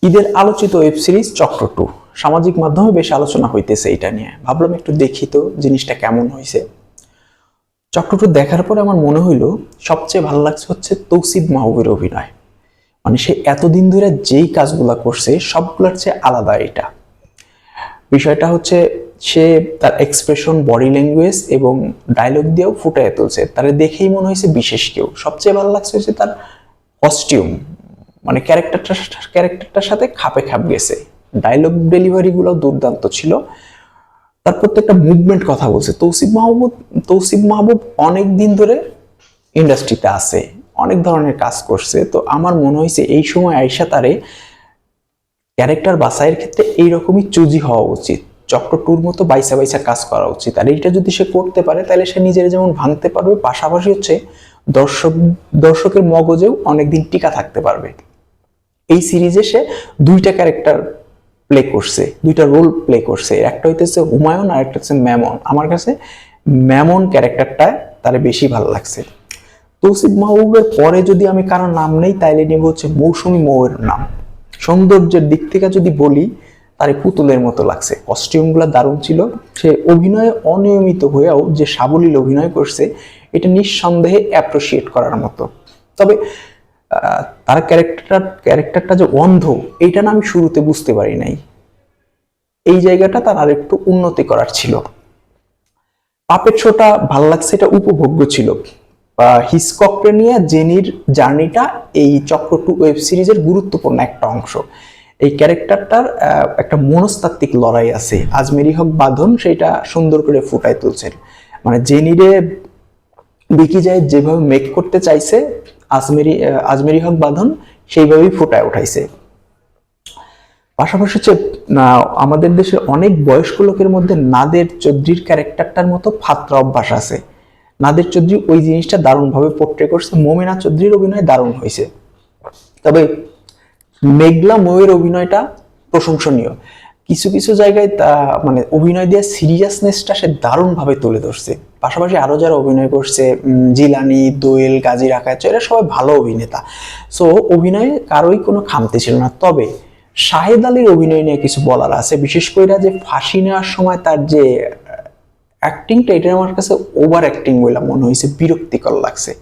ঈদের আলোচিত web series চক্র 2 সামাজিক মাধ্যমে বেশ আলোচনা হইতেছে এটা নিয়ে। ভাবলাম একটু দেখি তো জিনিসটা কেমন হয়েছে। চক্র 2 দেখার পরে আমার মনে হইলো সবচেয়ে ভালো লাগছে হচ্ছে তৌসিফ মাহবুবের অভিনয়। মানে সে এতদিন ধরে যেই কাজগুলা করছে সবগুলোর চেয়ে আলাদা এটা। বিষয়টা হচ্ছে সে তার এক্সপ্রেশন, বডি ল্যাঙ্গুয়েজ এবং ডায়লগ দিয়েও ফুটিয়ে তুলছে। তার দেখেই মনে হয়েছে বিশেষ কেউ। সবচেয়ে ভালো লাগছে হচ্ছে তার কস্টিউম, মানে ক্যারেক্টারটার সাথে খাপে খাপ গেছে। ডায়লগ ডেলিভারি গুলো দুর্দান্ত ছিল। তার প্রত্যেকটা মুভমেন্ট কথা বলছে। তৌসিফ মাহবুব অনেক দিন ধরে ইন্ডাস্ট্রিতে আছে, অনেক ধরনের কাজ করছে। তো আমার মনে হয়েছে এই সময় আয়েশা তারে ক্যারেক্টার বাছাইয়ের ক্ষেত্রে এইরকমই চুজি হওয়া উচিত। চক্র 2 মতো বাইসা বাইসা কাজ করা উচিত। আর এইটা যদি সে করতে পারে তাহলে সে নিজের যেমন ভাঙতে পারবে, পাশাপাশি হচ্ছে দর্শকের মগজেও অনেকদিন টিকা থাকতে পারবে। এই সিরিজে সে দুইটা ক্যারেক্টার প্লে করছে, দুইটা রোল প্লে করছে। একটা হইতেছে হুমায়ুন আর একটা হচ্ছে মেমন। আমার কাছে মেমন ক্যারেক্টারটা তার বেশি ভালো লাগছে। তৌসিফ মাহবুবের পরে যদি আমি কারো নাম নেই তাইলে নিব হচ্ছে মৌসুমী মৌয়ের নাম। সৌন্দর্যের দিক থেকে যদি বলি তারে পুতুলের মতো লাগছে। কস্টিউমগুলো দারুণ ছিল। সে অভিনয়ে অনিয়মিত হয়েও যে সাবলীল অভিনয় করছে এটা নিঃসন্দেহে অ্যাপ্রিসিয়েট করার মতো। তবে তার ক্যারেক্টারটা যে অন্ধ এইটা না আমি শুরুতে বুঝতে পারি নাই। এই জায়গাটা তার আর একটু উন্নতি করার ছিল। পাপেট শোটা ভালো লাগছে, এটা উপভোগ্য ছিল। হিচকককে নিয়ে জেনির জার্নিটা এই চক্র 2 ওয়েব সিরিজের গুরুত্বপূর্ণ একটা অংশ। এই ক্যারেক্টারটার একটা মনস্তাত্ত্বিক লড়াই আছে। আজমেরি হক বাঁধন সেইটা সুন্দর করে ফুটাই তুলছেন। মানে জেনিরে বিকি যায় যেভাবে মেক করতে চাইছে আজমেরি হক বাঁধন সেইভাবেই ফুটায় উঠাইছে। পাশাপাশি হচ্ছে আমাদের দেশের অনেক বয়স্ক লোকের মধ্যে নাদের চৌধুরীর ক্যারেক্টারটার মতো ফাত্রা অভ্যাস আছে। নাদের চৌধুরী ওই জিনিসটা দারুণভাবে পোট্রে করছে। মোমেনা চৌধুরীর অভিনয় দারুণ হয়েছে। তবে মেঘলা ময়ের অভিনয়টা প্রশংসনীয়। কিছু কিছু জায়গায় মানে অভিনয় দিয়ে সিরিয়াসনেসটা সে দারুণভাবে তুলে ধরছে। পাশাপাশি আরো যারা অভিনয় করছে, জিলানি, দোয়েল, গাজী রাকায়েত, এরা সবাই ভালো অভিনেতা। সো অভিনয়ে কারোই কোনো খামতি ছিল না। তবে শাহেদ আলীর অভিনয় নিয়ে কিছু বলার আছে। বিশেষ করে যে ফাঁসি নেওয়ার সময় তার যে অ্যাক্টিংটা, এটা আমার কাছে ওভার অ্যাক্টিং বলে মনে হয়েছে, বিরক্তিকর লাগছে।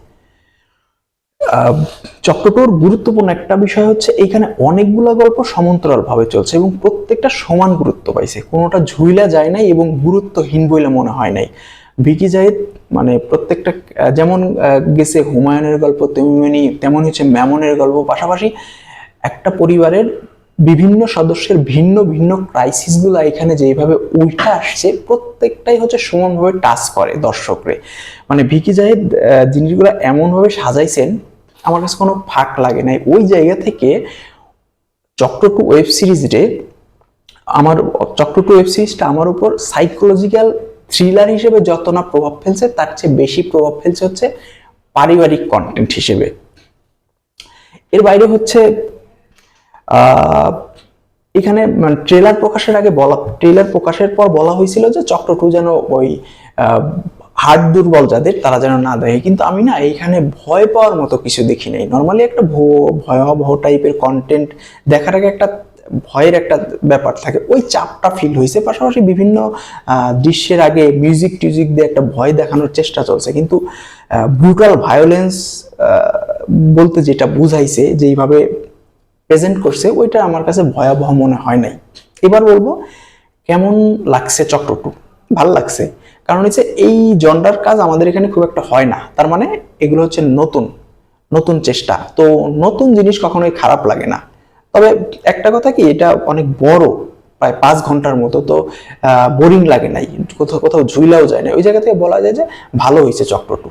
চক্রটোর গুরুত্বপূর্ণ একটা বিষয় হচ্ছে এখানে অনেকগুলো গল্প সমান্তরাল ভাবে চলছে এবং প্রত্যেকটা সমান গুরুত্ব পাইছে। কোনোটা ঝুইলা যায় নাই এবং গুরুত্বহীন বলে মনে হয় নাই। ভিকি জাহিদ মানে প্রত্যেকটা যেমন গেছে হুমায়ুনের গল্প, তেমন হচ্ছে মেমনের গল্প। পাশাপাশি একটা পরিবারের বিভিন্ন সদস্যের ভিন্ন ভিন্ন ক্রাইসিসগুলো এখানে যেভাবে উঠে আসছে প্রত্যেকটাই হচ্ছে সমানভাবে টাচ করে দর্শকরে। মানে ভিকি জাহিদ জিনিসগুলো এমনভাবে সাজাইছেন আমার কাছে কোনো ফাঁক লাগে নাই। ওই জায়গা থেকে চক্র 2 ওয়েব সিরিজে আমার উপর সাইকোলজিক্যাল থ্রিলার হিসেবে যত না প্রভাব ফেলছে তার চেয়ে বেশি প্রভাব ফেলছে হচ্ছে পারিবারিক কন্টেন্ট হিসেবে। এর বাইরে হচ্ছে এখানে ট্রেলার প্রকাশের পর বলা হয়েছিল যে চক্র 2 যেন ওই হার্ট দুর্বল যাদের তারা যেন না দেখে, কিন্তু আমি না এইখানে ভয় পাওয়ার মতো কিছু দেখি নাই। নর্মালি একটা ভয়াবহ টাইপের কন্টেন্ট দেখার আগে একটা ভয়ের একটা ব্যাপার থাকে, ওই চাপটা ফিল হয়েছে। পাশাপাশি বিভিন্ন দৃশ্যের আগে মিউজিক দিয়ে একটা ভয় দেখানোর চেষ্টা চলছে, কিন্তু ব্রুটাল ভায়োলেন্স বলতে যেটা বুঝাইছে, যেইভাবে প্রেজেন্ট করছে ওইটা আমার কাছে ভয়াবহ মনে হয় নাই। এবার বলবো কেমন লাগছে চক্র 2। ভালো লাগছে, কারণ হচ্ছে এই জনরার কাজ আমাদের এখানে খুব একটা হয় না। তার মানে এগুলো হচ্ছে নতুন চেষ্টা। তো নতুন জিনিস কখনোই খারাপ লাগে না। তবে একটা কথা কি, এটা অনেক বড়, প্রায় 5 ঘন্টার মতো। তো বোরিং লাগে নাই, কোথাও ঝুইলাও যায় না। ওই জায়গা থেকে বলা যায় যে ভালো হয়েছে চক্র 2।